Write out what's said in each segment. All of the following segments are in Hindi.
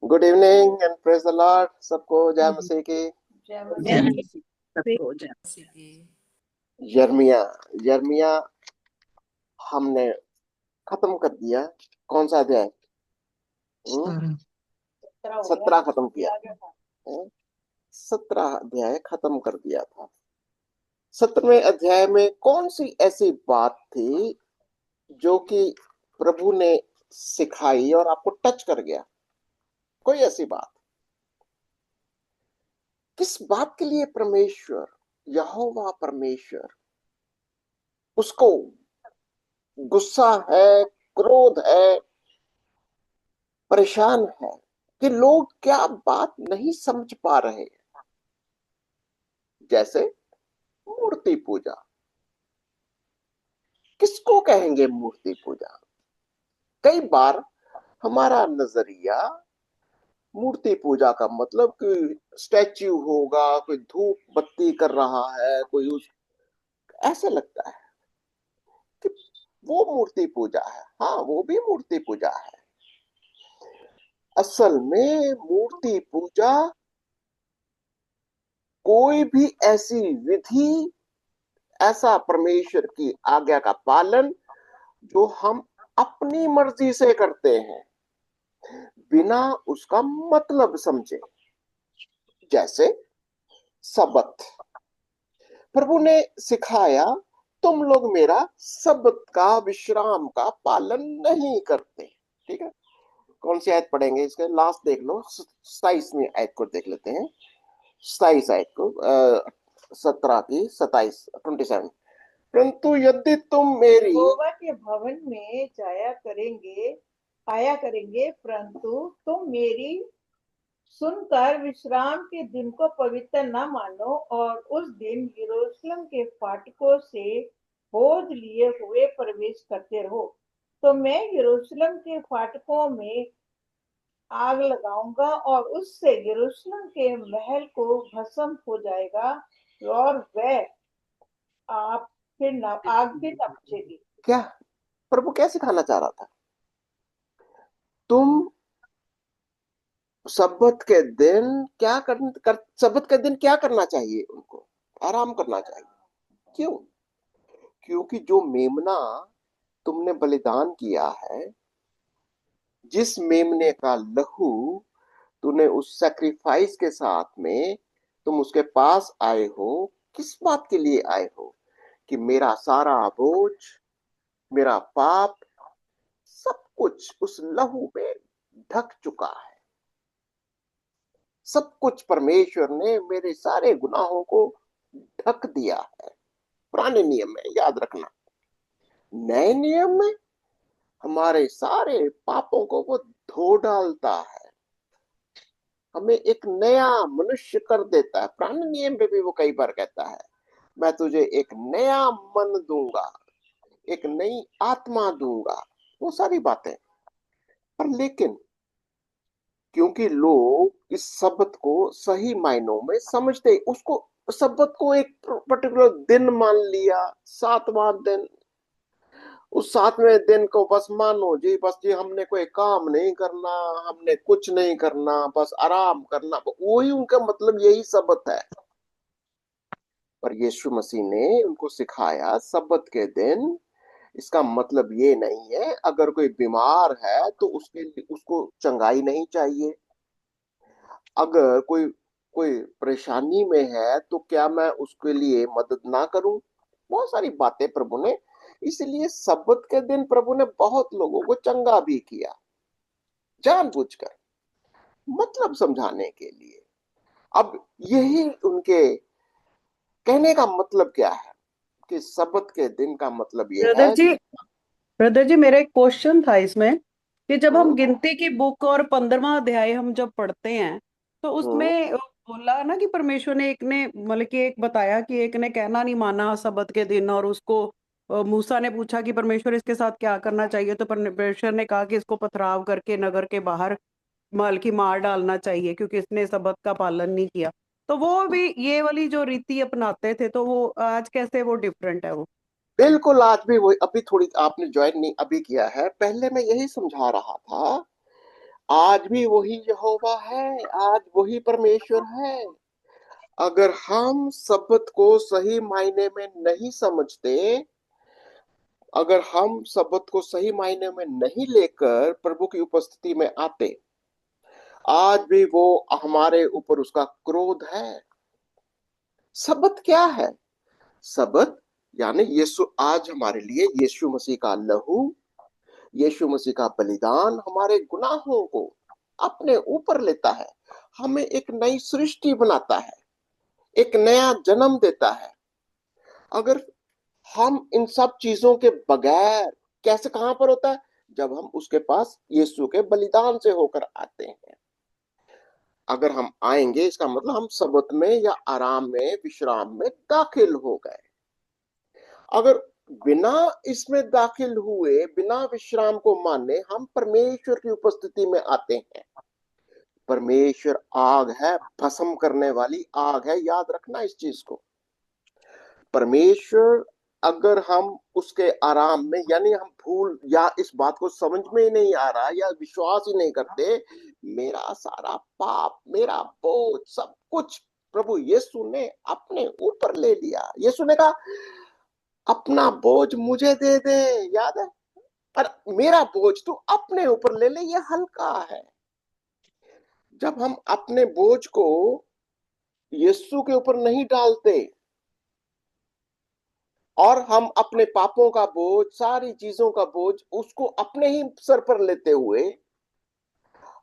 Good evening and praise the Lord. सबको जय मसीह की। जय जय मसीह। मसीह सबको जय मसीह की। यर्मिया यर्मिया हमने खत्म कर दिया। कौन सा अध्याय? सत्रह। 17 खत्म किया। 17 अध्याय खत्म कर दिया था। 17वें अध्याय में कौन सी ऐसी बात थी जो कि प्रभु ने सिखाई और आपको टच कर गया? कोई ऐसी बात? किस बात के लिए परमेश्वर, यहोवा परमेश्वर, उसको गुस्सा है, क्रोध है, परेशान है कि लोग क्या बात नहीं समझ पा रहे? जैसे मूर्ति पूजा। किसको कहेंगे मूर्ति पूजा? कई बार हमारा नजरिया मूर्ति पूजा का मतलब कि स्टैच्यू होगा, कोई धूप बत्ती कर रहा है, कोई उस ऐसे लगता है कि वो मूर्ति पूजा है। हाँ, वो भी मूर्ति पूजा है। असल में मूर्ति पूजा कोई भी ऐसी विधि, ऐसा परमेश्वर की आज्ञा का पालन जो हम अपनी मर्जी से करते हैं बिना उसका मतलब समझे। जैसे सबत। प्रभु ने सिखाया, तुम लोग मेरा सबत का, विश्राम का पालन नहीं करते। ठीक है, कौन सी आयत पढ़ेंगे? इसके लास्ट देख लो, 27वीं आयत को देख लेते हैं। 27 आयत को, 17 की 27, 27। परंतु यदि तुम मेरी यहोवा के भवन में आया करेंगे, परंतु तुम मेरी सुनकर विश्राम के दिन को पवित्र न मानो और उस दिन यरूशलेम के फाटकों से होद लिए हुए प्रवेश करते रहो, तो मैं यरूशलेम के फाटकों में आग लगाऊंगा और उससे यरूशलेम के महल को भस्म हो जाएगा और वह आग फिर न बुझेगी। क्या प्रभु क्या सिखाना चाह रहा था? तुम सब्बत के दिन क्या सब्बत के दिन क्या करना चाहिए? उनको आराम करना चाहिए। क्यों? क्योंकि जो मेमना तुमने बलिदान किया है, जिस मेमने का लहू तूने उस सैक्रिफाइस के साथ में तुम उसके पास आए हो, किस बात के लिए आए हो? कि मेरा सारा बोझ, मेरा पाप, सब कुछ उस लहू में ढक चुका है। सब कुछ परमेश्वर ने मेरे सारे गुनाहों को ढक दिया है। पुराने नियम में याद रखना। नए नियम में हमारे सारे पापों को वो धो डालता है, हमें एक नया मनुष्य कर देता है। पुराने नियम में भी वो कई बार कहता है, मैं तुझे एक नया मन दूंगा, एक नई आत्मा दूंगा, वो सारी बातें। पर लेकिन क्योंकि लोग इस शब्द को सही मायनों में समझते, उसको शब्द को एक पर्टिकुलर दिन मान लिया, 7वां दिन। उस 7वें दिन को बस मानो जी, बस जी हमने कोई काम नहीं करना, हमने कुछ नहीं करना, बस आराम करना, वही उनका मतलब, यही शब्द है। पर यीशु मसीह ने उनको सिखाया, शब्द के दिन इसका मतलब ये नहीं है अगर कोई बीमार है तो उसको चंगाई नहीं चाहिए। अगर कोई कोई परेशानी में है तो क्या मैं उसके लिए मदद ना करूं? बहुत सारी बातें प्रभु ने, इसलिए सब्बत के दिन प्रभु ने बहुत लोगों को चंगा भी किया, जानबूझकर, मतलब समझाने के लिए। अब यही उनके कहने का मतलब क्या है कि सब्बत के दिन का मतलब ये ब्रदर है। जी, ब्रदर जी, मेरा एक क्वेश्चन था इसमें कि जब हम हम्म, गिनती की बुक और 15वां अध्याय हम जब पढ़ते हैं तो हम्म, उसमें बोला ना कि परमेश्वर ने, एक ने मतलब कि एक बताया कि एक ने कहना नहीं माना सबत के दिन, और उसको मूसा ने पूछा कि परमेश्वर इसके साथ क्या करना चाहिए, तो परमेश्वर ने कहा कि इसको पथराव करके नगर के बाहर माल की मार डालना चाहिए क्योंकि इसने सबत का पालन नहीं किया। तो वो भी ये वाली जो रीति अपनाते थे, तो वो आज कैसे वो डिफरेंट है वो? बिल्कुल। आज भी वही, अभी थोड़ी आपने ज्वाइन नहीं अभी किया है, पहले मैं यही समझा रहा था। आज भी वही यहोवा है, आज वही परमेश्वर है। अगर हम शब्द को सही मायने में नहीं समझते, अगर हम शब्द को सही मायने में नहीं लेकर प्रभु की उपस्थिति में आते, आज भी वो हमारे ऊपर उसका क्रोध है। शब्द क्या है? शब्द यानी यीशु, आज हमारे लिए यीशु मसीह का लहू, यीशु मसीह का बलिदान हमारे गुनाहों को अपने ऊपर लेता है, हमें एक नई सृष्टि बनाता है, एक नया जन्म देता है। अगर हम इन सब चीजों के बगैर, कैसे, कहां पर होता है? जब हम उसके पास यीशु के बलिदान से होकर आते हैं। अगर हम आएंगे, इसका मतलब हम सबत में या आराम में, विश्राम में दाखिल हो गए। अगर बिना इसमें दाखिल हुए, बिना विश्राम को माने हम परमेश्वर की उपस्थिति में आते हैं, परमेश्वर आग है, भस्म करने वाली आग है। याद रखना इस चीज को। परमेश्वर, अगर हम उसके आराम में, यानी हम भूल या इस बात को समझ में ही नहीं आ रहा या विश्वास ही नहीं करते, मेरा सारा पाप, मेरा बोझ, सब कुछ प्रभु यीशु ने अपने ऊपर ले लिया। यीशु ने कहा अपना बोझ मुझे दे दे, याद है? और मेरा बोझ तू अपने ऊपर ले ले, ये हल्का है। जब हम अपने बोझ को यीशु के ऊपर नहीं डालते और हम अपने पापों का बोझ, सारी चीजों का बोझ उसको अपने ही सर पर लेते हुए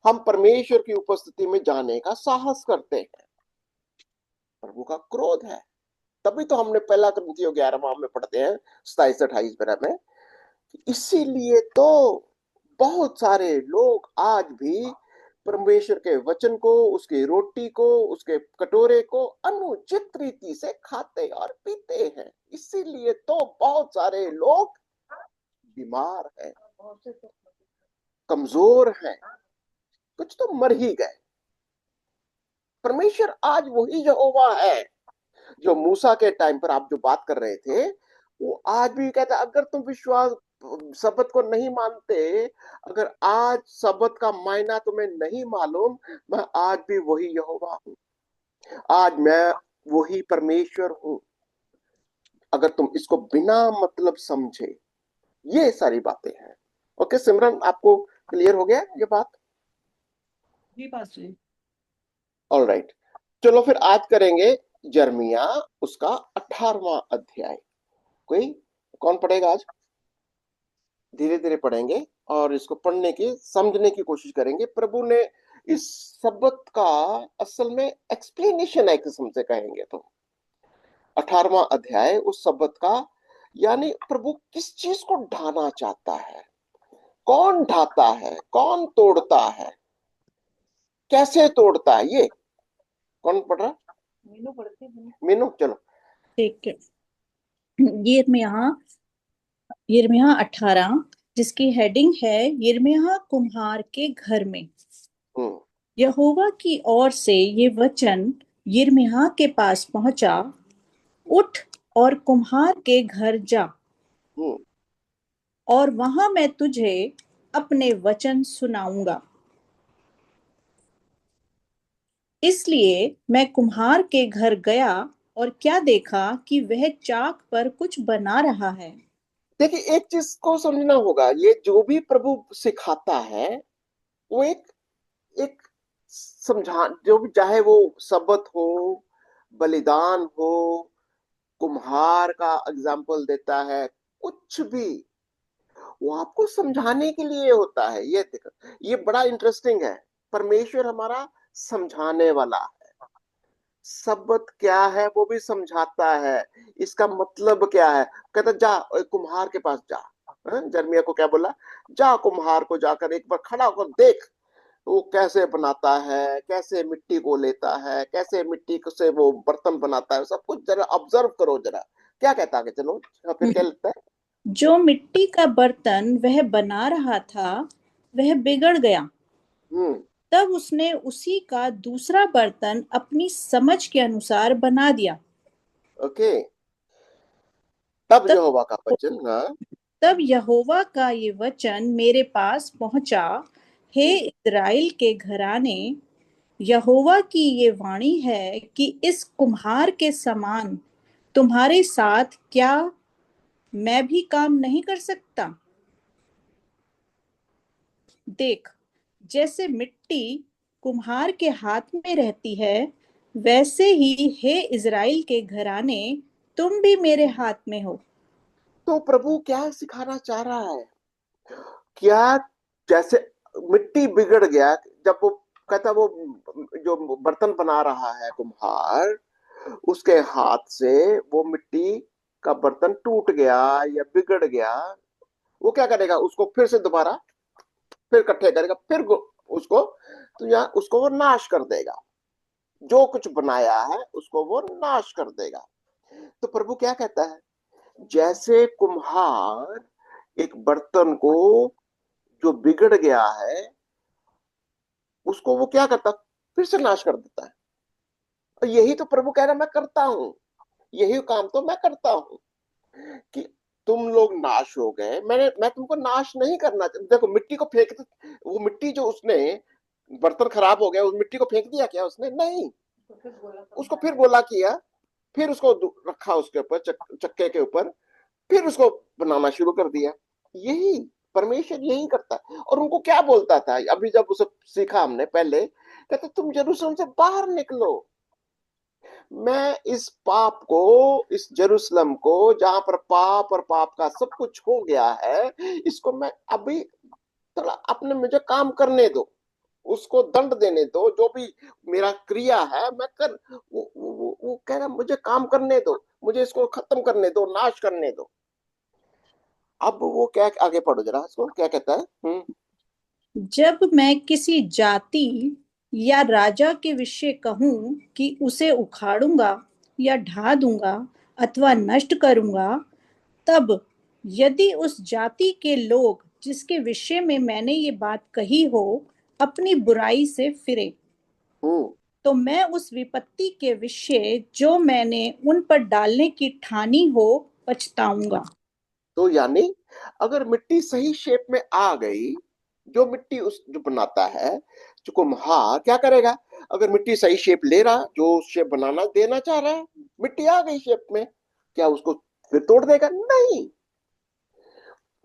हम परमेश्वर की उपस्थिति में जाने का साहस करते हैं, प्रभु का क्रोध है। तभी तो हमने पहला कुरिन्थियों 11वां में पढ़ते हैं 27-28 में। इसीलिए तो बहुत सारे लोग आज भी परमेश्वर के वचन को, उसकी रोटी को, उसके कटोरे को अनुचित रीति से खाते और पीते हैं। इसीलिए तो बहुत सारे लोग बीमार हैं, कमजोर हैं, कुछ तो मर ही गए। परमेश्वर आज वही यहोवा है जो मूसा के टाइम पर आप जो बात कर रहे थे, वो आज भी कहता है अगर तुम विश्वास शब्द को नहीं मानते, अगर आज शब्द का मायना तुम्हें नहीं मालूम, मैं आज भी वही यहोवा हूं, आज मैं वही परमेश्वर हूं। अगर तुम इसको बिना मतलब समझे, ये सारी बातें हैं। ओके सिमरन, आपको क्लियर हो गया ये बात? जी पास्टर जी। ऑल राइट, चलो फिर आज करेंगे यिर्मयाह उसका 18वां अध्याय। कोई कौन पढ़ेगा आज? धीरे धीरे पढ़ेंगे और इसको पढ़ने की, समझने की कोशिश करेंगे। प्रभु ने इस शब्द का असल में एक्सप्लेनेशन है, किस्म से कहेंगे तो 18वां अध्याय उस शब्द का, यानी प्रभु किस चीज को ढाना चाहता है, कौन ढाता है, कौन तोड़ता है, कैसे तोड़ता है, ये कौन पढ़ रहा? मीनू पढ़ती है। मीनू, चलो। ठीक है। यिर्मयाह यिर्मयाह 18, जिसकी हेडिंग है यिर्मयाह कुम्हार के घर में। हम्म यहोवा की ओर से ये वचन यिर्मयाह के पास पहुंचा, उठ और कुम्हार के घर जा, हम्म और वहां मैं तुझे अपने वचन सुनाऊंगा। इसलिए मैं कुम्हार के घर गया और क्या देखा कि वह चाक पर कुछ बना रहा है। देखिए, एक चीज को समझना होगा, ये जो भी प्रभु सिखाता है वो एक एक समझा, जो भी, चाहे वो सबत हो, बलिदान हो, कुम्हार का एग्जाम्पल देता है, कुछ भी वो आपको समझाने के लिए होता है। ये देखो, ये बड़ा इंटरेस्टिंग है। परमेश्वर हमारा समझाने वाला है। शब्द क्या है वो भी समझाता है, इसका मतलब क्या है। कहता जा कुम्हार के पास जा। यिर्मयाह को क्या बोला? जा कुम्हार को जाकर एक बार खड़ा होकर देख वो कैसे बनाता है, कैसे मिट्टी को लेता है, कैसे मिट्टी से वो बर्तन बनाता है, सब कुछ जरा ऑब्जर्व करो जरा। क्या कहता है? चलो फिर क्या लगता है? जो मिट्टी का बर्तन वह बना रहा था वह बिगड़ गया। हम्म तब उसने उसी का दूसरा बर्तन अपनी समझ के अनुसार बना दिया। ओके, तब तब यहोवा का वचन, हाँ। तब यहोवा का ये वचन मेरे पास पहुंचा हे इस्राएल के घराने, यहोवा की ये वाणी है कि इस कुम्हार के समान तुम्हारे साथ क्या मैं भी काम नहीं कर सकता? देख, जैसे मिट्टी कुम्हार के हाथ में रहती है, वैसे ही हे इज़राइल के घराने, तुम भी मेरे हाथ में हो। तो प्रभु क्या सिखाना चाह रहा है? क्या, जैसे मिट्टी बिगड़ गया, जब वो कहता, वो जो बर्तन बना रहा है कुम्हार, उसके हाथ से वो मिट्टी का बर्तन टूट गया या बिगड़ गया, वो क्या करेगा? उसको फिर से दोबारा फिर इकट्ठे करेगा, फिर उसको, तो या उसको वो नाश कर देगा। जो कुछ बनाया है उसको वो नाश कर देगा। तो प्रभु क्या कहता है? जैसे कुम्हार एक बर्तन को जो बिगड़ गया है, उसको वो क्या करता? फिर से नाश कर देता है। और यही तो प्रभु कह रहा है, मैं करता हूं, यही काम तो मैं करता हूं, कि तुम लोग नाश हो गए, मैं तुमको नाश नहीं करना देखो, मिट्टी को फेंक, वो मिट्टी जो उसने, बर्तन खराब हो गया, उस मिट्टी को फेंक दिया क्या उसने? नहीं, उसको फिर गोला किया, फिर उसको रखा उसके ऊपर, चक्के के ऊपर, फिर उसको बनाना शुरू कर दिया। यही परमेश्वर यही करता है। और उनको क्या बोलता था अभी, जब उसे सीखा हमने पहले, कहते तुम यरूशलेम से बाहर निकलो, मैं इस पाप को, इस जेरूशलेम को जहां पर पाप और पाप का सब कुछ हो गया है, इसको मैं अभी थोड़ा अपने, मुझे काम करने दो, उसको दंड देने दो, जो भी मेरा क्रिया है मैं कर, वो कह रहा मुझे काम करने दो, मुझे इसको खत्म करने दो, नाश करने दो। अब वो क्या, आगे पढ़ो जरा, इसको क्या कहता है? जब मैं किसी जाति या राजा के विषय कहूं कि उसे उखाड़ूंगा या ढा दूंगा अथवा नष्ट करूंगा, तब यदि उस जाति के लोग जिसके विषय में मैंने ये बात कही हो अपनी बुराई से फिरे, हम्म तो मैं उस विपत्ति के विषय जो मैंने उन पर डालने की ठानी हो पछताऊंगा। तो यानी, अगर मिट्टी सही शेप में आ गई, जो मिट्टी उस जो बनाता है, जो कुम्हार क्या करेगा? अगर मिट्टी सही शेप ले रहा, जो शेप बनाना देना चाह रहा है, मिट्टी आ गई शेप में, क्या उसको फिर तोड़ देगा? नहीं।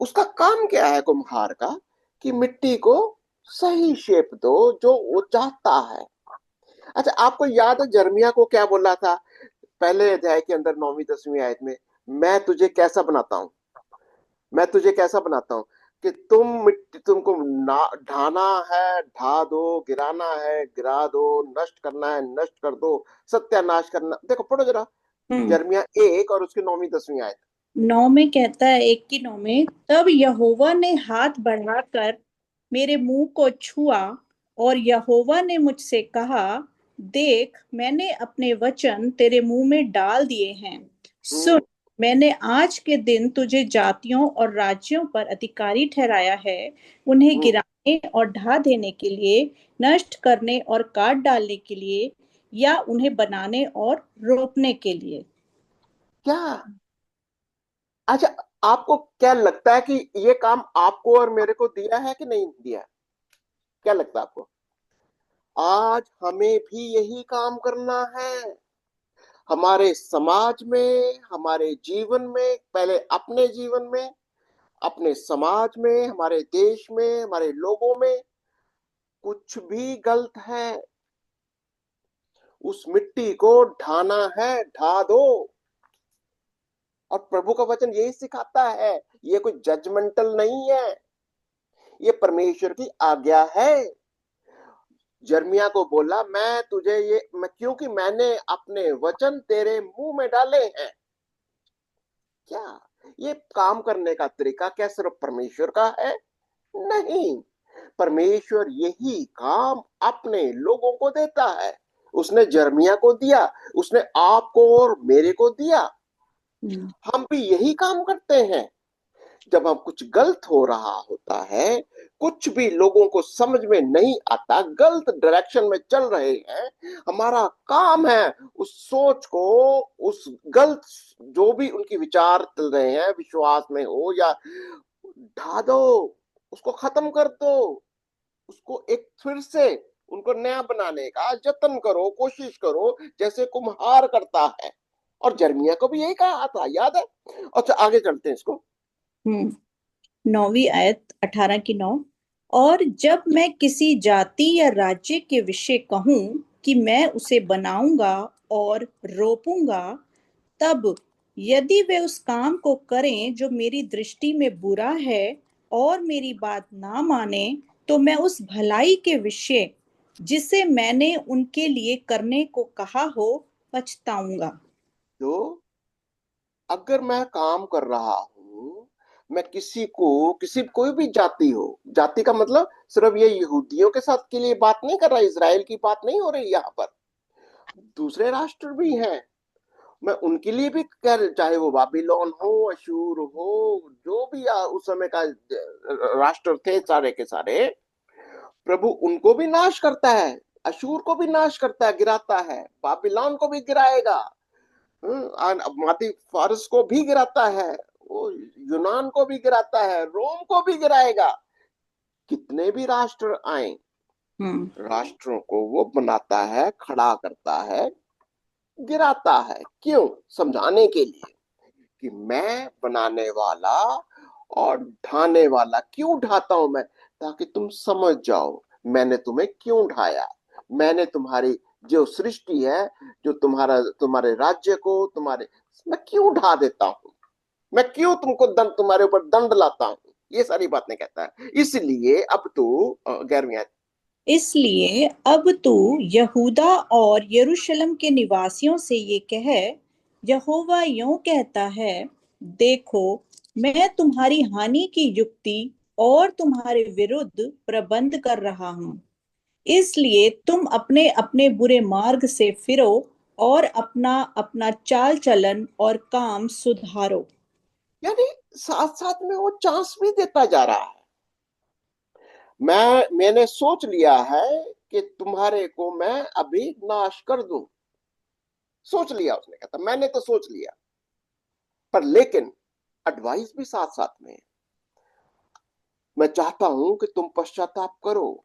उसका काम क्या है कुम्हार का? कि मिट्टी को सही शेप दो जो वो चाहता है। अच्छा, आपको याद है जर्मिया को क्या बोला था पहले अध्याय के अंदर, 9वीं 10वीं आयत में? मैं तुझे कैसा बनाता हूं? मैं तुझे कैसा बनाता हूँ? कि तुम मिट्टी, तुमको ढाना है ढा दो, गिराना है गिरा दो, नष्ट करना है नष्ट कर दो, सत्यानाश करना। देखो पढ़ो जरा, जर्मिया 1 और उसके 9वीं 10वीं आयत। 9 में कहता है, 1 की 9 में, तब यहोवा ने हाथ बढ़ाकर मेरे मुंह को छुआ और यहोवा ने मुझसे कहा, देख, मैंने अपने वचन तेरे मुंह में डाल दिए हैं। सुन, मैंने आज के दिन तुझे जातियों और राज्यों पर अधिकारी ठहराया है, उन्हें गिराने और ढा देने के लिए, नष्ट करने और काट डालने के लिए, या उन्हें बनाने और रोपने के लिए। क्या? अच्छा, आपको क्या लगता है कि ये काम आपको और मेरे को दिया है कि नहीं दिया? क्या लगता है आपको? आज हमें भी यही काम करना है, हमारे समाज में, हमारे जीवन में, पहले अपने जीवन में, अपने समाज में, हमारे देश में, हमारे लोगों में कुछ भी गलत है, उस मिट्टी को ढाना है, ढा दो। और प्रभु का वचन यही सिखाता है, ये कोई जजमेंटल नहीं है, ये परमेश्वर की आज्ञा है। जर्मिया को बोला, मैं तुझे ये, मैं, क्योंकि मैंने अपने वचन तेरे मुंह में डाले हैं। क्या ये काम करने का तरीका क्या सिर्फ परमेश्वर का है? नहीं, परमेश्वर यही काम अपने लोगों को देता है। उसने जर्मिया को दिया, उसने आपको और मेरे को दिया। हम भी यही काम करते हैं। जब हम कुछ गलत हो रहा होता है, कुछ भी लोगों को समझ में नहीं आता, गलत डायरेक्शन में चल रहे हैं, हमारा काम है उस सोच को, उस गलत, जो भी उनकी विचार चल रहे हैं, विश्वास में हो या, ढा दो, उसको खत्म कर दो, उसको एक फिर से उनको नया बनाने का जतन करो, कोशिश करो, जैसे कुम्हार करता है। और जर्मिया को भी यही कहा था, याद है। अच्छा, आगे चलते हैं इसको। 9वीं आयत 18 की 9। और जब मैं किसी जाति या राज्य के विषय कहूं कि मैं उसे बनाऊंगा और रोपूंगा, तब यदि वे उस काम को करें जो मेरी दृष्टि में बुरा है और मेरी बात ना माने, तो मैं उस भलाई के विषय जिसे मैंने उनके लिए करने को कहा हो पछताऊंगा। तो अगर मैं काम कर रहा हूं, मैं किसी कोई भी जाति हो, जाति का मतलब सिर्फ ये यहूदियों के साथ के लिए बात नहीं कर रहा, इजराइल की बात नहीं हो रही यहाँ पर, दूसरे राष्ट्र भी हैं, मैं उनके लिए भी कर, चाहे वो बाबिलोन हो, अशूर हो, जो भी उस समय का राष्ट्र थे सारे के सारे, प्रभु उनको भी नाश करता है, अशूर को भी नाश करता है, गिराता है, बाबिलोन को भी गिराएगा, माती फारस को भी गिराता है, वो यूनान को भी गिराता है, रोम को भी गिराएगा। कितने भी राष्ट्र आए, राष्ट्रों को वो बनाता है, खड़ा करता है, गिराता है। क्यों? समझाने के लिए कि मैं बनाने वाला और ढाने वाला। क्यों ढाता हूं मैं? ताकि तुम समझ जाओ मैंने तुम्हें क्यों ढाया। मैंने तुम्हारी जो सृष्टि है, जो तुम्हारे राज्य को, मैं क्यों ढा देता हूं, मैं क्यों तुमको तुम्हारे ऊपर दंड लाता हूं, ये सारी बातें कहता है। इसलिए अब तो 11वीं आयत, इसलिए अब तू यहूदा और यरूशलेम के निवासियों से ये कह, यहोवा यूं कहता है, देखो मैं तुम्हारी हानि की युक्ति और तुम्हारे विरुद्ध प्रबंध कर रहा हूं, इसलिए तुम अपने अपने बुरे मार्ग से फिरो और अपना अपना चाल चलन और काम सुधारो। यानी साथ साथ में वो चांस भी देता जा रहा है। मैंने सोच लिया है कि तुम्हारे को मैं अभी नाश कर दूं। सोच लिया, उसने कहता मैंने तो सोच लिया, पर लेकिन एडवाइस भी साथ साथ में है। मैं चाहता हूं कि तुम पश्चाताप करो,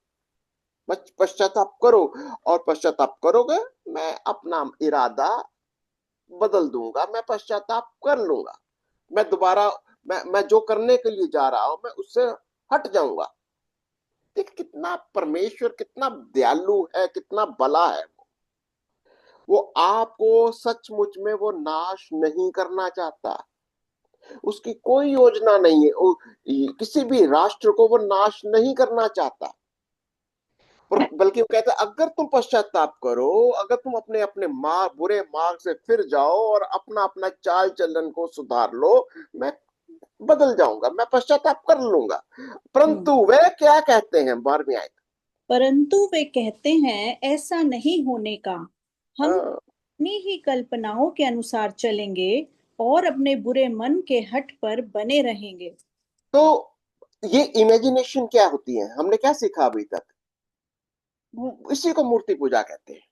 पश्चाताप करो, और पश्चाताप करोगे, मैं अपना इरादा बदल दूंगा, मैं पश्चाताप कर लूंगा, मैं दोबारा मैं जो करने के लिए जा रहा हूं मैं उससे हट जाऊंगा। देख कितना परमेश्वर कितना दयालु है, कितना भला है। वो आपको सचमुच में वो नाश नहीं करना चाहता, उसकी कोई योजना नहीं है, वो किसी भी राष्ट्र को वो नाश नहीं करना चाहता। और बल्कि वो कहता है अगर तुम पश्चाताप करो, अगर तुम अपने अपने बुरे मार्ग से फिर जाओ और अपना अपना चाल चलन को सुधार लो, मैं बदल जाऊंगा, मैं पश्चाताप कर लूंगा। परंतु वे क्या कहते हैं 12वीं आयत, परंतु वे कहते हैं ऐसा नहीं होने का, हम हाँ, अपनी ही कल्पनाओं के अनुसार चलेंगे और अपने बुरे मन के हठ पर बने रहेंगे। तो ये इमेजिनेशन क्या होती है, हमने क्या सीखा अभी तक? इसी को मूर्ति पूजा कहते हैं।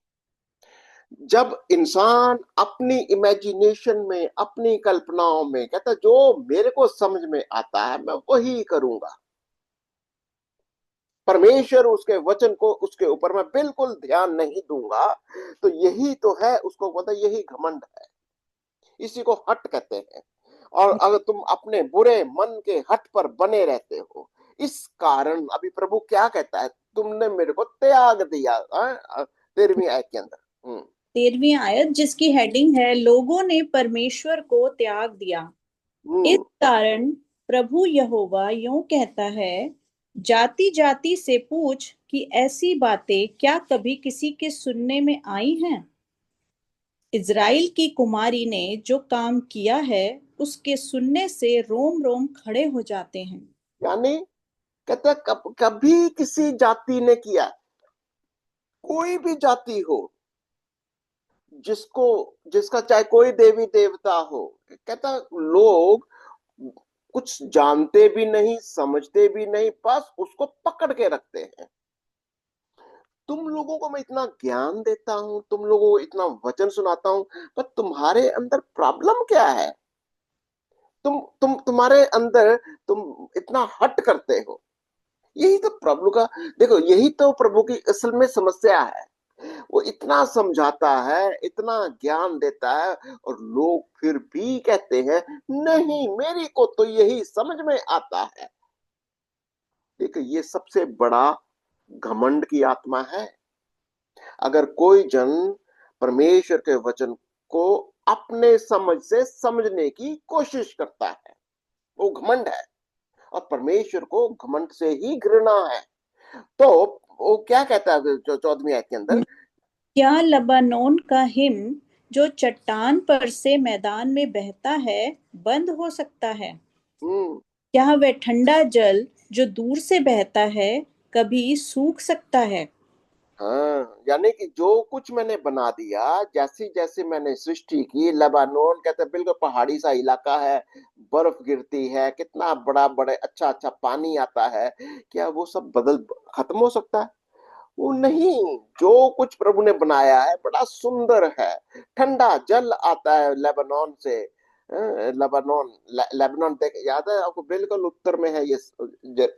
जब इंसान अपनी इमेजिनेशन में, अपनी कल्पनाओं में कहता है जो मेरे को समझ में आता है मैं वही करूंगा, परमेश्वर उसके वचन को उसके ऊपर मैं बिल्कुल ध्यान नहीं दूंगा, तो यही तो है, उसको बोलता है यही घमंड है, इसी को हट कहते हैं। और अगर तुम अपने बुरे मन के हट पर बने रहते हो, इस कारण अभी प्रभु क्या कहता है, तुमने मेरे को त्याग दिया। 13वीं आयत के अंदर, 13वीं आयत जिसकी हेडिंग है लोगों ने परमेश्वर को त्याग दिया। इस कारण प्रभु यहोवा यूं कहता है, जाति जाति से पूछ कि ऐसी बातें क्या कभी किसी के सुनने में आई हैं? इज़राइल की कुमारी ने जो काम किया है उसके सुनने से रोम रोम खड़े हो जाते हैं। यानी कहता है कभी किसी जाति ने किया, कोई भी जाति हो, जिसका चाहे कोई देवी देवता हो, कहता लोग कुछ जानते भी नहीं, समझते भी नहीं, बस उसको पकड़ के रखते हैं। तुम लोगों को मैं इतना ज्ञान देता हूं, तुम लोगों को इतना वचन सुनाता हूं, पर तुम्हारे अंदर प्रॉब्लम क्या है? तुम्हारे अंदर तुम इतना हट करते हो। यही तो प्रभु का, देखो यही तो प्रभु की असल में समस्या है। वो इतना समझाता है, इतना ज्ञान देता है, और लोग फिर भी कहते हैं नहीं मेरी को तो यही समझ में आता है। देखो ये सबसे बड़ा घमंड की आत्मा है। अगर कोई जन परमेश्वर के वचन को अपने समझ से समझने की कोशिश करता है, वो घमंड है, और परमेश्वर को घमंड से ही घृणा है। तो वो क्या कहता है जो 14वीं आयत के अंदर, क्या लबानोन का हिम जो चट्टान पर से मैदान में बहता है बंद हो सकता है? हम्म क्या वह ठंडा जल जो दूर से बहता है कभी सूख सकता है? हाँ, यानी कि जो कुछ मैंने बना दिया, जैसी जैसे मैंने सृष्टि की, लेबानोन कहते हैं बिल्कुल पहाड़ी सा इलाका है, बर्फ गिरती है, कितना बड़ा बड़े अच्छा अच्छा पानी आता है, क्या वो सब बदल खत्म हो सकता है? वो नहीं। जो कुछ प्रभु ने बनाया है बड़ा सुंदर है। ठंडा जल आता है लेबनान से। लेबनान, लेबनान देख याद है आपको, बिल्कुल उत्तर में है ये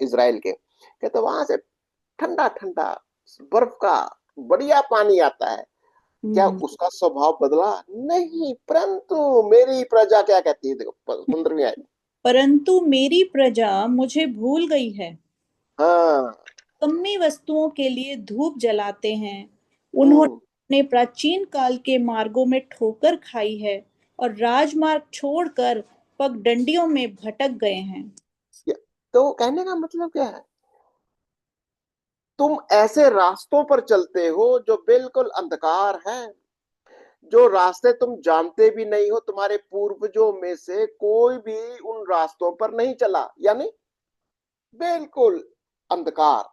इजराइल के। कहते वहां से ठंडा ठंडा बर्फ का बढ़िया पानी आता है। क्या हम्म, उसका स्वभाव बदला? नहीं, परंतु मेरी प्रजा क्या कहती है, देखो 15वीं आयत। परंतु मेरी प्रजा मुझे भूल गई है, हाँ। कम्मी वस्तुओं के लिए धूप जलाते हैं। उन्होंने हम्म अपने प्राचीन काल के मार्गों में ठोकर खाई है और राजमार्ग छोड़कर पगडंडियों में भटक गए हैं। तो कहने का मतलब क्या है? तुम ऐसे रास्तों पर चलते हो जो बिल्कुल अंधकार है, जो रास्ते तुम जानते भी नहीं हो। तुम्हारे पूर्वजों में से कोई भी उन रास्तों पर नहीं चला, यानी बिल्कुल अंधकार।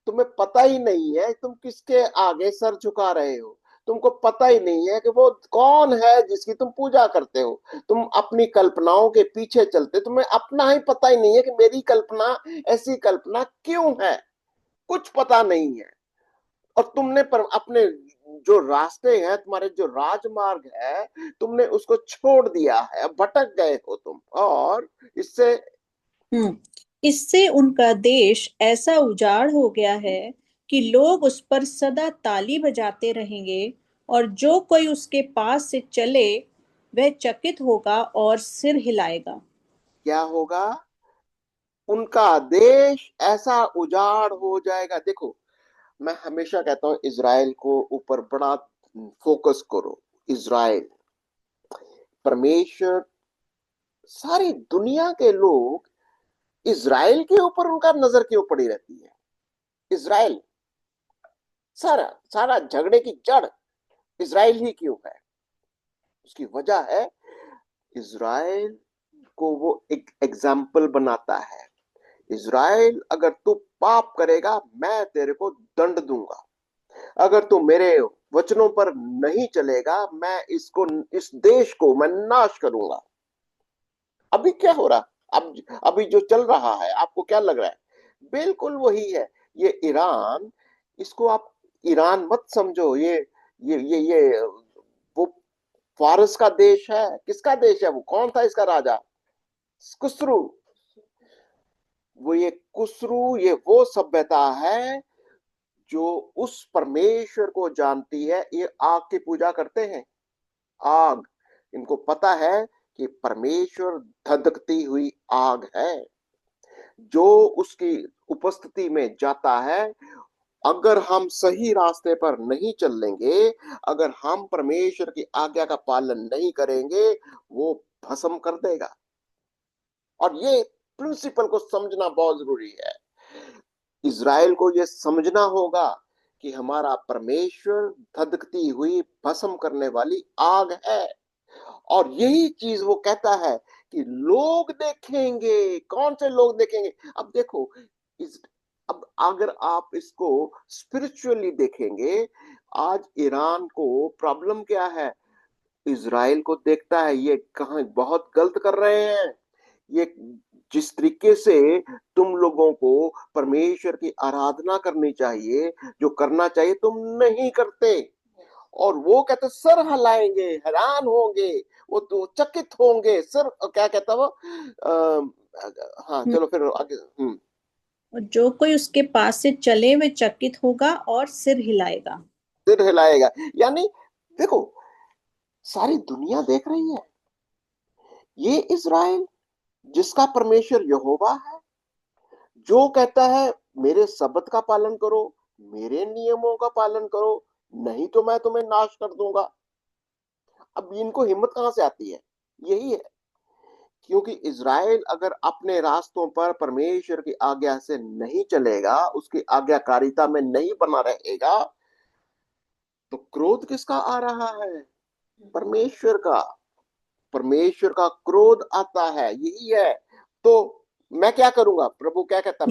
तुम्हें पता ही नहीं है तुम किसके आगे सर झुका रहे हो। तुमको पता ही नहीं है कि वो कौन है जिसकी तुम पूजा करते हो। तुम अपनी कल्पनाओं के पीछे चलते, तुम्हें अपना ही पता ही नहीं है कि मेरी कल्पना ऐसी कल्पना क्यों है। कुछ पता नहीं है। और तुमने पर अपने जो रास्ते हैं, तुम्हारे जो राजमार्ग है, तुमने उसको छोड़ दिया है, भटक गए हो तुम। और इससे हम्म इससे उनका देश ऐसा उजाड़ हो गया है कि लोग उस पर सदा ताली बजाते रहेंगे, और जो कोई उसके पास से चले वह चकित होगा और सिर हिलाएगा। क्या होगा? उनका देश ऐसा उजाड़ हो जाएगा। देखो, मैं हमेशा कहता हूं इज़राइल को ऊपर बड़ा फोकस करो। इज़राइल, परमेश्वर, सारी दुनिया के लोग इज़राइल के ऊपर उनका नजर क्यों पड़ी रहती है? इज़राइल, सारा सारा झगड़े की जड़ इज़राइल ही क्यों है? उसकी वजह है, इज़राइल को वो एक एग्जाम्पल बनाता है। इज़राइल, अगर तू पाप करेगा मैं तेरे को दंड दूंगा। अगर तू मेरे वचनों पर नहीं चलेगा मैं इसको, इस देश को मैं नाश करूंगा। अभी क्या हो रहा? अब अभी जो चल रहा है आपको क्या लग रहा है? बिल्कुल वही है। ये ईरान, इसको आप ईरान मत समझो। ये वो फारस का देश है। किसका देश है वो? कौन था इसका राजा? कुसरू। वो ये कुसरू, ये वो सभ्यता है जो उस परमेश्वर को जानती है। ये आग की पूजा करते हैं, आग। इनको पता है कि परमेश्वर धधकती हुई आग है। जो उसकी उपस्थिति में जाता है, अगर हम सही रास्ते पर नहीं चलेंगे, अगर हम परमेश्वर की आज्ञा का पालन नहीं करेंगे, वो भस्म कर देगा। और ये प्रिंसिपल को समझना बहुत जरूरी है। इज़राइल को ये समझना होगा कि हमारा परमेश्वर धधकती हुई भस्म करने वाली आग है। और यही चीज वो कहता है कि लोग देखेंगे। कौन से लोग देखेंगे? अब देखो, इस अब अगर आप इसको स्पिरिचुअली देखेंगे, आज ईरान को प्रॉब्लम क्या है? इज़राइल को देखता है ये कहाँ बहुत गलत कर रहे हैं। ये जिस तरीके से तुम लोगों को परमेश्वर की आराधना करनी चाहिए, जो करना चाहिए, तुम नहीं करते। और वो कहते सर हिलाएंगे, हैरान होंगे, वो तो चकित होंगे। सर क्या कहता वो, हाँ हम्म, चलो फिर आगे। और जो कोई उसके पास से चले वे चकित होगा और सिर हिलाएगा। सिर हिलाएगा। यानी देखो, सारी दुनिया देख रही है, ये इज़राइल जिसका परमेश्वर यहोवा है, जो कहता है मेरे शब्द का पालन करो, मेरे नियमों का पालन करो, नहीं तो मैं तुम्हें नाश कर दूंगा। अब इनको हिम्मत कहां से आती है? यही है, क्योंकि इज़राइल अगर अपने रास्तों पर परमेश्वर की आज्ञा से नहीं चलेगा, उसकी आज्ञाकारिता में नहीं बना रहेगा, तो क्रोध किसका आ रहा है? परमेश्वर का। परमेश्वर का क्रोध आता है, यही है। तो मैं क्या करूंगा? प्रभु क्या कहता?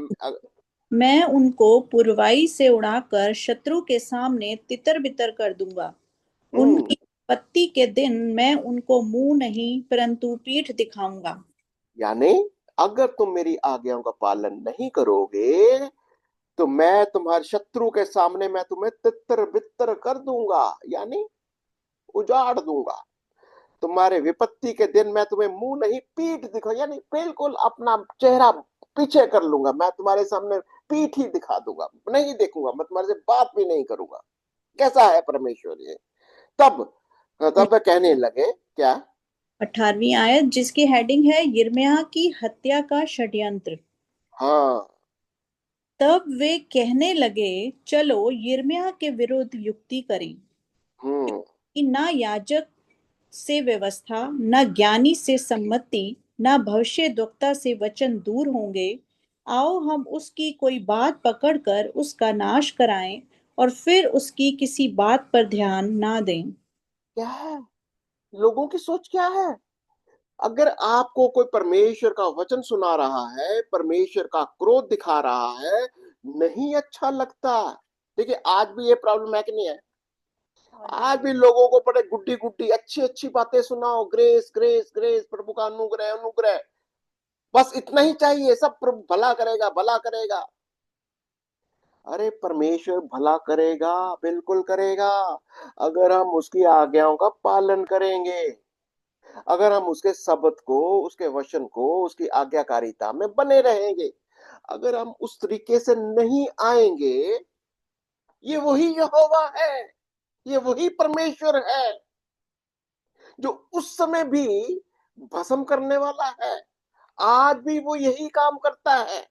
मैं उनको पुरवाई से उड़ाकर शत्रु के सामने तितर बितर कर दूंगा। उनकी विपत्ति के दिन मैं उनको मुंह नहीं परंतु पीठ दिखाऊंगा। यानी अगर तुम मेरी आज्ञाओं का पालन नहीं करोगे, तो मैं तुम्हारे शत्रु के सामने मैं तुम्हें तितर बितर कर दूंगा, यानी उजाड़ दूंगा। तुम्हारे विपत्ति के दिन मैं तुम्हें मुंह नहीं पीठ दिखा, यानी बिल्कुल अपना चेहरा पीछे कर लूंगा, मैं तुम्हारे सामने पीठ ही दिखा दूंगा, नहीं देखूंगा, मैं तुम्हारे से बात भी नहीं करूंगा। कैसा है परमेश्वर ये? तब तब वे कहने लगे क्या? 18वीं आयत जिसकी हेडिंग है यिर्मयाह की हत्या का षड्यंत्र। हाँ। तब वे कहने लगे चलो यिर्मयाह के विरुद्ध युक्ति करें हम्म। कि ना याजक से व्यवस्था न ज्ञानी से सम्मति न भविष्यद्वक्ता से वचन दूर होंगे। आओ हम उसकी कोई बात पकड़कर उसका नाश कराएं और फिर उसकी किसी बात पर ध्यान ना दें। क्या है लोगों की सोच? क्या है? अगर आपको कोई परमेश्वर का वचन सुना रहा है, परमेश्वर का क्रोध दिखा रहा है, नहीं अच्छा लगता। देखिए, आज भी ये प्रॉब्लम है कि नहीं है? आज भी लोगों को बड़े गुड्डी गुड्डी अच्छी अच्छी बातें सुनाओ, ग्रेस ग्रेस ग्रेस, प्रभु का अनुग्रह अनुग्रह, बस इतना ही चाहिए, सब प्रभु भला करेगा भला करेगा। अरे परमेश्वर भला करेगा, बिल्कुल करेगा, अगर हम उसकी आज्ञाओं का पालन करेंगे, अगर हम उसके शब्द को, उसके वचन को, उसकी आज्ञाकारिता में बने रहेंगे। अगर हम उस तरीके से नहीं आएंगे, ये वही यहोवा है, ये वही परमेश्वर है जो उस समय भी भस्म करने वाला है, आज भी वो यही काम करता है।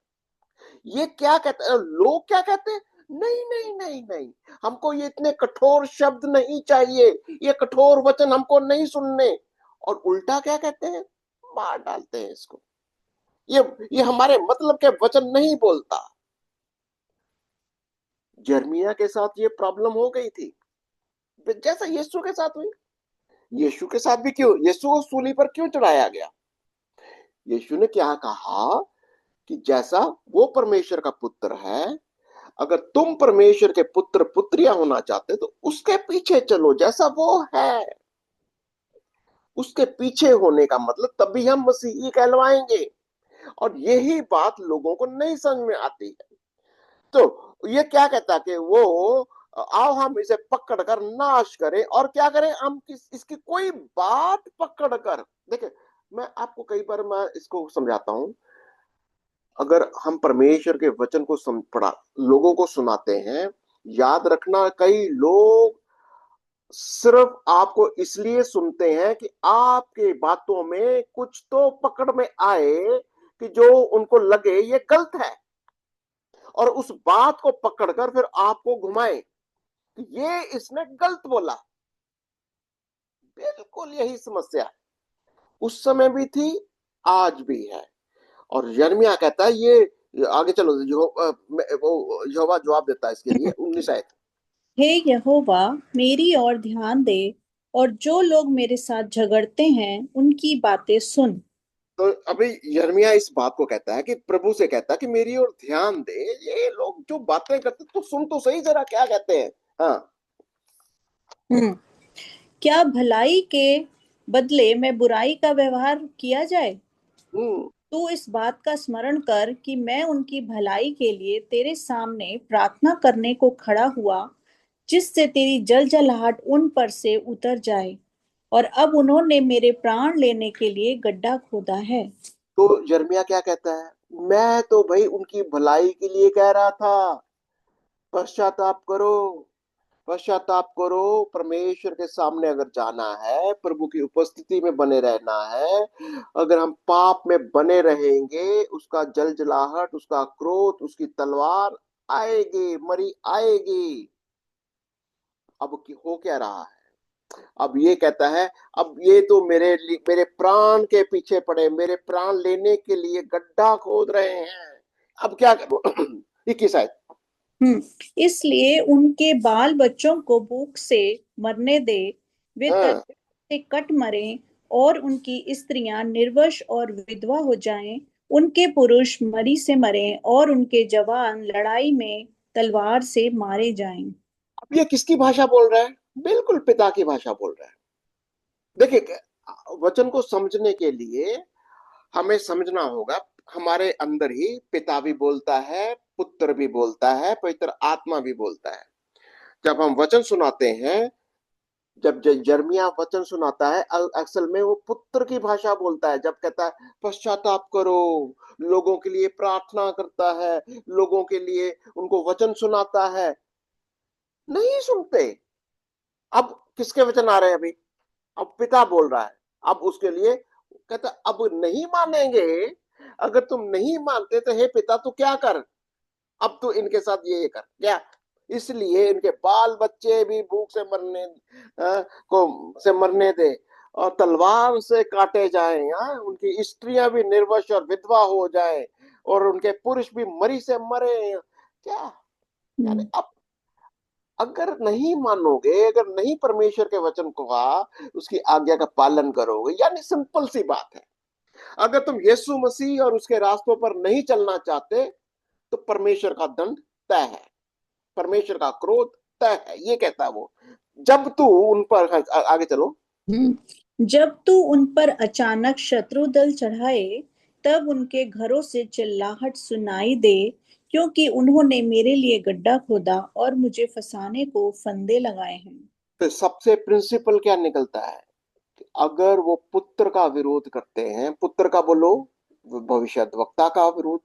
ये क्या कहते हैं लोग? क्या कहते हैं? नहीं नहीं नहीं नहीं, हमको ये इतने कठोर शब्द नहीं चाहिए, ये कठोर वचन हमको नहीं सुनने। और उल्टा क्या कहते हैं? मार डालते हैं इसको, ये हमारे मतलब के वचन नहीं बोलता। जर्मिया के साथ ये प्रॉब्लम हो गई थी, जैसा यीशु के साथ हुई। यीशु के साथ भी क्यों? यीशु को सूली पर क्यों चढ़ाया गया? यीशु ने क्या कहा कि जैसा वो परमेश्वर का पुत्र है, अगर तुम परमेश्वर के पुत्र पुत्रियां होना चाहते तो उसके पीछे चलो, जैसा वो है उसके पीछे होने का मतलब तभी हम मसीही कहलवाएंगे। और यही बात लोगों को नहीं समझ में आती है। तो ये क्या कहता कि वो आओ हम इसे पकड़ कर नाश करें, और क्या करें? हम इसकी कोई बात पकड़ कर देखे। मैं आपको कई बार मैं इसको समझाता हूं। अगर हम परमेश्वर के वचन को पढ़ा लोगों को सुनाते हैं, याद रखना, कई लोग सिर्फ आपको इसलिए सुनते हैं कि आपके बातों में कुछ तो पकड़ में आए, कि जो उनको लगे ये गलत है, और उस बात को पकड़कर फिर आपको घुमाए कि ये इसने गलत बोला। बिल्कुल यही समस्या उस समय भी थी, आज भी है। और यिर्मयाह कहता है ये, आगे चलो, यहोवा जवाब देता है इसके लिए 19 आयत। हे यहोवा मेरी ओर ध्यान दे और जो लोग मेरे साथ झगड़ते हैं उनकी बातें सुन। तो अभी यिर्मयाह इस बात को कहता है, कि प्रभु से कहता है कि मेरी ओर ध्यान दे, ये लोग जो बातें करते तो सुन तो सही जरा क्या कहते हैं। हाँ। क्या भलाई के बदले में बुराई का व्यवहार किया जाए? तू इस बात का स्मरण कर कि मैं उनकी भलाई के लिए तेरे सामने प्रार्थना करने को खड़ा हुआ, जिससे तेरी जलजलाहट उन पर से उतर जाए, और अब उन्होंने मेरे प्राण लेने के लिए गड्ढा खोदा है। तो यिर्मयाह क्या कहता है? मैं तो भाई उनकी भलाई के लिए कह रहा था, पश्चाताप करो, पश्चाताप करो। परमेश्वर के सामने अगर जाना है, प्रभु की उपस्थिति में बने रहना है, अगर हम पाप में बने रहेंगे, उसका जलजलाहट, उसका क्रोध, उसकी तलवार आएगी, मरी आएगी। अब हो क्या रहा है? अब ये कहता है, अब ये तो मेरे प्राण के पीछे पड़े, मेरे प्राण लेने के लिए गड्ढा खोद रहे हैं। अब क्या करूं? 21 आयत। इसलिए उनके बाल बच्चों को भूख से मरने दे, वे हाँ, तरबूज से कट मरें, और उनकी स्त्रियां निर्वंश और विधवा हो जाएं। उनके पुरुष मरी से मरें, और उनके जवान लड़ाई में तलवार से मारे जाएं। अब ये किसकी भाषा बोल रहा है? बिल्कुल पिता की भाषा बोल रहा है। देखिए, वचन को समझने के लिए हमें समझना होगा, हमारे अंदर ही पिता भी बोलता है, पुत्र भी बोलता है, पवित्र आत्मा भी बोलता है। जब हम वचन सुनाते हैं, जब यिर्मयाह वचन सुनाता है, असल में वो पुत्र की भाषा बोलता है। जब कहता है पश्चाताप करो, लोगों के लिए प्रार्थना करता है, लोगों के लिए उनको वचन सुनाता है, नहीं सुनते। अब किसके वचन आ रहे हैं अभी? अब पिता बोल रहा है। अब उसके लिए कहता, अब नहीं मानेंगे, अगर तुम नहीं मानते तो हे पिता तू क्या कर, अब तो इनके साथ ये कर क्या, इसलिए इनके बाल बच्चे भी भूख से मरने से मरने दे, और तलवार से काटे जाएं, उनकी स्त्रियां भी निर्वंश और विधवा हो जाएं, और उनके पुरुष भी मरी से मरे। क्या यानी, अब अगर नहीं मानोगे, अगर नहीं परमेश्वर के वचन को उसकी आज्ञा का पालन करोगे, यानी सिंपल सी बात है, अगर तुम यीशु मसीह और उसके रास्तों पर नहीं चलना चाहते, तो परमेश्वर का दंड तय है, परमेश्वर का क्रोध तय है। ये कहता है वो, जब तू उन पर, आगे चलो। जब तू उन पर अचानक शत्रु दल चढ़ाए, तब उनके घरों से चिल्लाहट सुनाई दे, क्योंकि उन्होंने मेरे लिए गड्ढा खोदा और मुझे फंसाने को फंदे लगाए हैं। तो सबसे प्रिंसिपल क्या निकलता है कि अगर वो पुत्र का विरोध करते हैं, पुत्र का बोलो, भविष्यद्वक्ता का विरोध,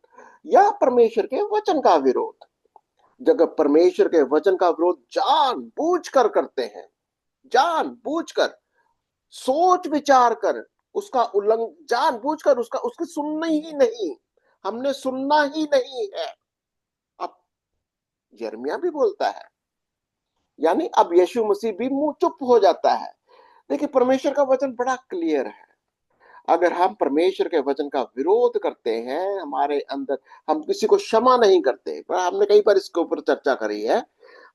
या परमेश्वर के वचन का विरोध, जब परमेश्वर के वचन का विरोध जानबूझ कर करते हैं, जानबूझ कर, सोच विचार कर, उसका उल्लंघन जानबूझ कर, उसका उसकी सुनना ही नहीं, हमने सुनना ही नहीं है। अब यिर्मयाह भी बोलता है, यानी अब यीशु मसीह भी मुंह चुप हो जाता है। देखिए, परमेश्वर का वचन बड़ा क्लियर है। अगर हम परमेश्वर के वचन का विरोध करते हैं, हमारे अंदर, हम किसी को क्षमा नहीं करते, पर हमने कई बार इसके ऊपर चर्चा करी है,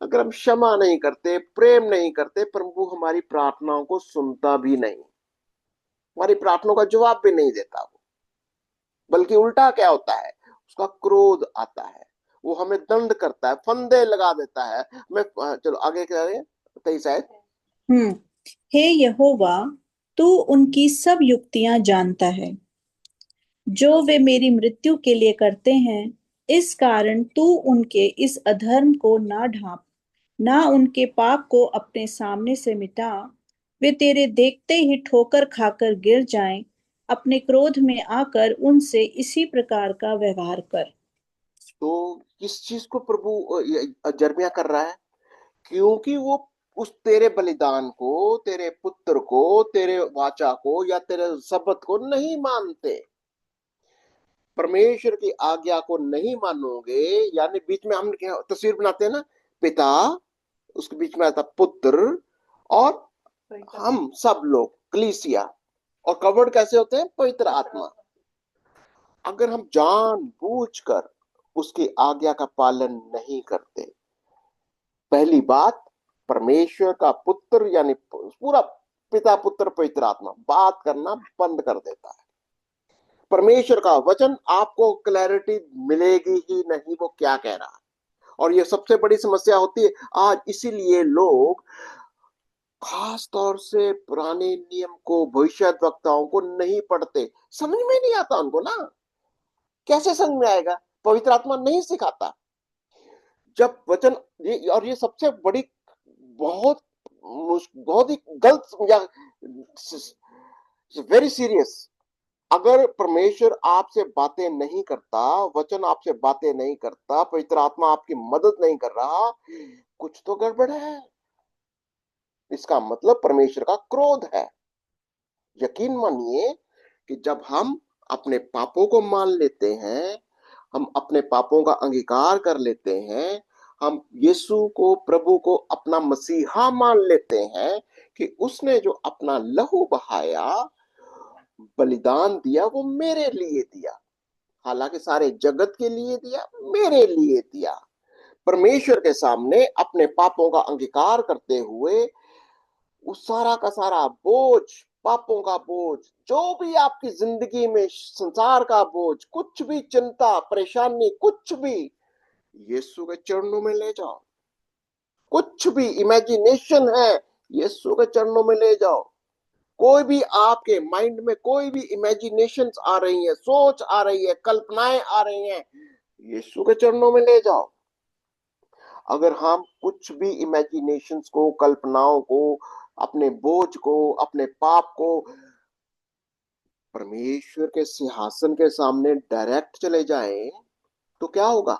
अगर हम क्षमा नहीं करते, प्रेम नहीं करते, प्रभु हमारी प्रार्थनाओं को सुनता भी नहीं, हमारी प्रार्थनाओं का जवाब भी नहीं देता वो, बल्कि उल्टा क्या होता है, उसका क्रोध आता है, वो हमें दंड करता है, फंदे लगा देता है। मैं चलो आगे क्या है, 23 आयत। हे यहोवा, तू उनकी सब युक्तियां जानता है, जो वे मेरी मृत्यु के लिए करते हैं। इस कारण तू उनके इस अधर्म को ना ढांप, ना उनके पाप को अपने सामने से मिटा। वे तेरे देखते ही ठोकर खाकर गिर जाएं। अपने क्रोध में आकर उनसे इसी प्रकार का व्यवहार कर। तो किस चीज को प्रभु यिर्मयाह कर रहा है? क्योंकि वो उस तेरे बलिदान को, तेरे पुत्र को, तेरे वाचा को, या तेरे शब्द को नहीं मानते, परमेश्वर की आज्ञा को नहीं मानोगे। यानी बीच में हम क्या तस्वीर बनाते हैं ना, पिता, उसके बीच में आता पुत्र, और हम सब लोग कलीसिया, और कवर्ड कैसे होते हैं? पवित्र आत्मा। अगर हम जानबूझकर उसकी आज्ञा का पालन नहीं करते, पहली बात, परमेश्वर का पुत्र यानी पूरा पिता पुत्र पवित्र आत्मा बात करना बंद कर देता है। परमेश्वर का वचन आपको क्लैरिटी मिलेगी ही नहीं, वो क्या कह रहा है। और ये सबसे बड़ी समस्या होती है आज, इसीलिए लोग खास तौर से पुराने नियम को, भविष्यद्वक्ताओं को नहीं पढ़ते, समझ में नहीं आता उनको ना। कैसे समझ में आएगा? पवित्र आत्मा नहीं सिखाता। जब वचन, ये सबसे बड़ी, बहुत बहुत ही गलत, या वेरी सीरियस, अगर परमेश्वर आपसे बातें नहीं करता, वचन आपसे बातें नहीं करता, पवित्र आत्मा आपकी मदद नहीं कर रहा, कुछ तो गड़बड़ है। इसका मतलब परमेश्वर का क्रोध है। यकीन मानिए कि जब हम अपने पापों को मान लेते हैं, हम अपने पापों का अंगीकार कर लेते हैं, हम यीशु को, प्रभु को अपना मसीहा मान लेते हैं कि उसने जो अपना लहू बहाया, बलिदान दिया, वो मेरे लिए दिया। हालांकि सारे जगत के लिए दिया, मेरे लिए दिया। परमेश्वर के सामने अपने पापों का अंगीकार करते हुए उस सारा का सारा बोझ, पापों का बोझ, जो भी आपकी जिंदगी में संसार का बोझ, कुछ भी चिंता, परेशानी, कुछ भी यीशु के चरणों में ले जाओ। कुछ भी इमेजिनेशन है, यीशु के चरणों में ले जाओ। कोई भी आपके माइंड में कोई भी इमेजिनेशंस आ रही है, सोच आ रही है, कल्पनाएं आ रही हैं, यीशु के चरणों में ले जाओ। अगर हम कुछ भी इमेजिनेशंस को, कल्पनाओं को, अपने बोझ को, अपने पाप को परमेश्वर के सिंहासन के सामने डायरेक्ट चले जाएं, तो क्या होगा?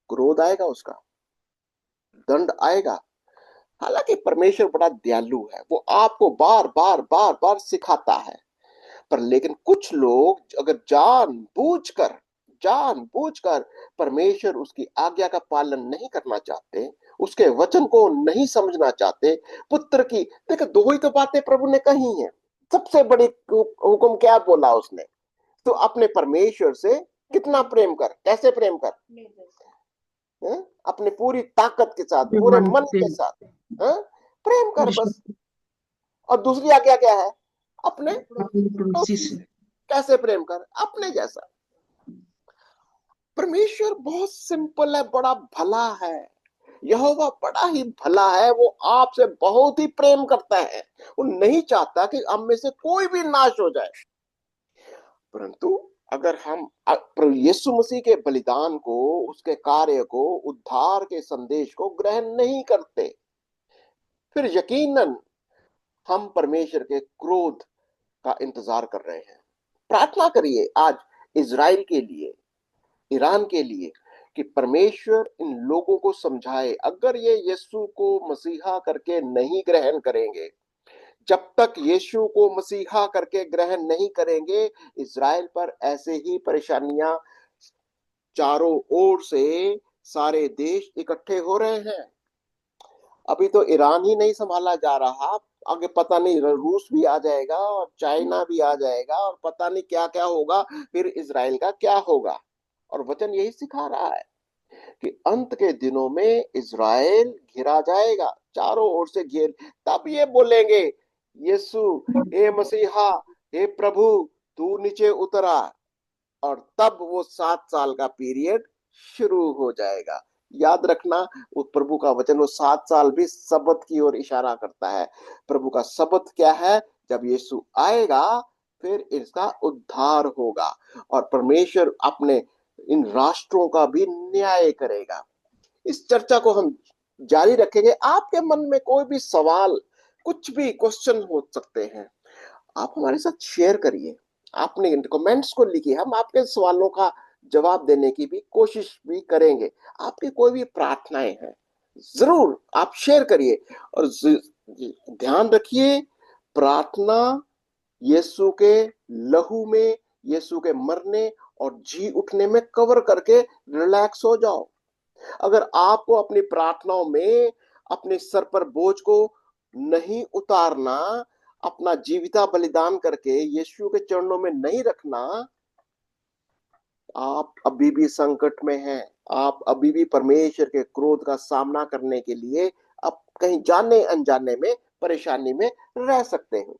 क्रोध आएगा, उसका दंड आएगा। हालांकि परमेश्वर बड़ा दयालु है, वो आपको बार बार बार बार सिखाता है, पर लेकिन कुछ लोग अगर जानबूझकर परमेश्वर उसकी आज्ञा का पालन नहीं करना चाहते, उसके वचन को नहीं समझना चाहते, पुत्र की देखो, दो ही तो बातें प्रभु ने कही हैं। सबसे बड़ी हुक्म क्या बोला उसने? तो अपने परमेश्वर से कितना प्रेम कर, कैसे प्रेम कर? अपने पूरी ताकत के साथ, पूरे मन के साथ प्रेम कर, बस। और दूसरी आज्ञा क्या है? अपने कैसे प्रेम कर? अपने जैसा। परमेश्वर बहुत सिंपल है, बड़ा भला है। यहोवा बड़ा ही भला है, वो आपसे बहुत ही प्रेम करता है। वो नहीं चाहता कि हम में से कोई भी नाश हो जाए। परंतु अगर हम यीशु मसीह के बलिदान को, उसके कार्य को, उद्धार के संदेश को ग्रहण नहीं करते, फिर यकीनन हम परमेश्वर के क्रोध का इंतजार कर रहे हैं। प्रार्थना करिए आज इजराइल के लिए, ईरान के लिए, कि परमेश्वर इन लोगों को समझाए। अगर ये यीशु को मसीहा करके नहीं ग्रहण करेंगे, जब तक यीशु को मसीहा करके ग्रहण नहीं करेंगे, इजराइल पर ऐसे ही परेशानियां चारों ओर से सारे देश इकट्ठे हो रहे हैं। अभी तो ईरान ही नहीं संभाला जा रहा, आगे पता नहीं रूस भी आ जाएगा और चाइना भी आ जाएगा और पता नहीं क्या क्या होगा, फिर इजराइल का क्या होगा। और वचन यही सिखा रहा है कि अंत के दिनों में इजराइल घिरा जाएगा, चारों ओर से घेर। तब ये बोलेंगे, यीशु, हे मसीहा, हे प्रभु, तू नीचे उतरा। और तब वो 7 साल का पीरियड शुरू हो जाएगा। याद रखना, वो प्रभु का वचन, वो 7 साल भी सबत की ओर इशारा करता है। प्रभु का सबत क्या है? जब यीशु आएगा, फिर इसका उद्धार होगा और परमेश्वर अपने इन राष्ट्रों का भी न्याय करेगा। इस चर्चा को हम जारी रखेंगे। आपके मन में कोई भी सवाल, कुछ भी क्वेश्चन हो सकते हैं, आप हमारे साथ शेयर करिए, आपने कमेंट्स को लिखिए। हम आपके सवालों का जवाब देने की भी कोशिश भी करेंगे। आपकी कोई भी प्रार्थनाएं हैं, जरूर आप शेयर करिए। और ध्यान रखिए, प्रार्थना यीशु के लहू में, यीशु के मरने और जी उठने में कवर करके रिलैक्स हो जाओ। अगर आपको अपनी प्रार्थनाओं में अपने सर पर बोझ को नहीं उतारना, अपना जीविता बलिदान करके यीशु के चरणों में नहीं रखना, आप अभी भी संकट में हैं। आप अभी भी परमेश्वर के क्रोध का सामना करने के लिए अब कहीं जाने अनजाने में परेशानी में रह सकते हैं।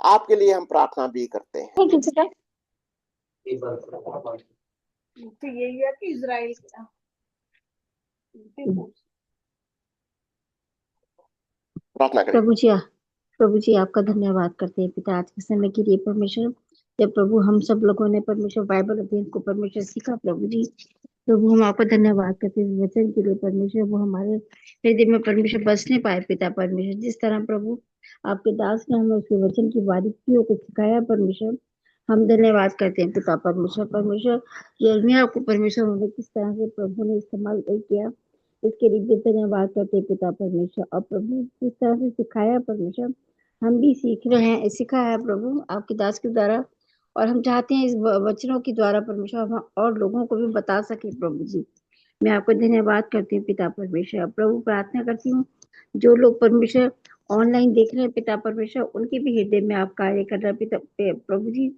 आपके लिए हम प्रार्थना भी करते हैं। तो यही है कि इजराइल प्रार्थना करें। प्रभु जी आपका धन्यवाद करते हैं पिता, आज के समय के लिए परमेश्वर। जब प्रभु हम सब लोगों ने परमेश्वर बाइबल अध्ययन को परमेश्वर सीखा, प्रभु हम आपका धन्यवाद करते हैं वचन के लिए परमेश्वर, वो हमारे हृदय में परमेश्वर बसने पाए पिता परमेश्वर। जिस तरह प्रभु आपके दास ने हमें उसके वचन की बारीकियों को सिखाया परमेश्वर, हम धन्यवाद करते हैं पिता परमेश्वर। परमेश्वर यिर्मयाह को परमेश्वर ने किस तरह से प्रभु ने इस्तेमाल किया, इसके लिए धन्यवाद करते हैं पिता परमेश्वर। और प्रभु ने किस तरह से सिखाया परमेश्वर, हम भी सीख रहे हैं, सिखा है प्रभु आपके दास के द्वारा। और हम चाहते हैं इस वचनों के द्वारा परमेश्वर हम और लोगों को भी बता सके प्रभु जी। मैं आपको धन्यवाद करती हूँ पिता परमेश्वर। प्रभु प्रार्थना करती हूँ जो लोग परमेश्वर ऑनलाइन देख रहे हैं पिता परमेश्वर, उनके भी हृदय में आप कार्य कर रहे पिता प्रभु जी।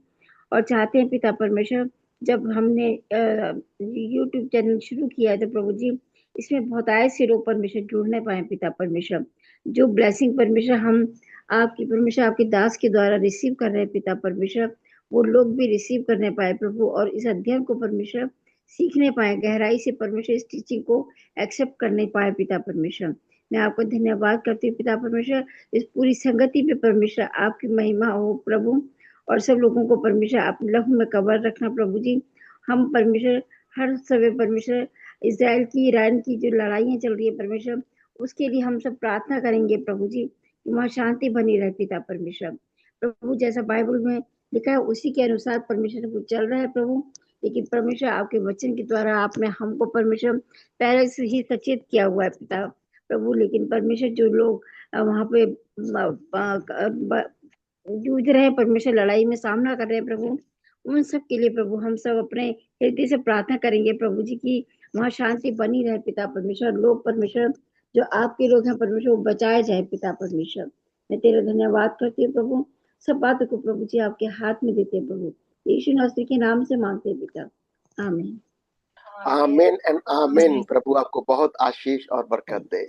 और चाहते हैं पिता परमेश्वर, जब हमने यूट्यूब चैनल शुरू किया है तो प्रभु जी इसमें बहुत आए से लोग परमेश्वर जुड़ने पाए पिता परमेश्वर। जो ब्लेसिंग परमेश्वर हम आपकी परमेश्वर आपके दास के द्वारा रिसीव कर रहे हैं पिता परमेश्वर, वो लोग भी रिसीव करने पाए प्रभु, और इस अध्ययन को परमेश्वर सीखने पाए, गहराई से परमेश्वर इस टीचिंग को एक्सेप्ट करने पाए पिता परमेश्वर। मैं आपको धन्यवाद करती हूँ पिता परमेश्वर। इस पूरी संगति पे परमेश्वर आपकी महिमा हो प्रभु, और सब लोगों को परमेश्वर आप लहू में कवर रखना प्रभु जी। हम परमेश्वर हर समय परमेश्वर इजराइल की ईरान की जो लड़ाइयाँ चल रही है परमेश्वर, उसके लिए हम सब प्रार्थना करेंगे प्रभु जी, वहाँ शांति बनी रहे पिता परमेश्वर। प्रभु जैसा बाइबल में लिखा है उसी के अनुसार परमेश्वर वो चल रहा है प्रभु। लेकिन परमेश्वर आपके वचन के द्वारा आपने हमको परमेश्वर पहले से ही सचेत किया हुआ है पिता प्रभु। लेकिन परमेश्वर जो लोग वहाँ पे जूझ रहे हैं परमेश्वर, लड़ाई में सामना कर रहे हैं प्रभु, उन सब के लिए प्रभु हम सब अपने हृदय से प्रार्थना करेंगे प्रभु जी की वहाँ शांति बनी रहे पिता परमेश्वर। लोग परमेश्वर जो आपके लोग हैं परमेश्वर वो बचाए जाए पिता परमेश्वर। मैं तेरा धन्यवाद करती हूँ प्रभु, सब बातों को प्रभु जी आपके हाथ में देते हैं प्रभु, यीशु नासरी के नाम से मांगते हैं पिता, आमीन। आमीन एंड आमीन। प्रभु आपको बहुत आशीष और बरकत दे।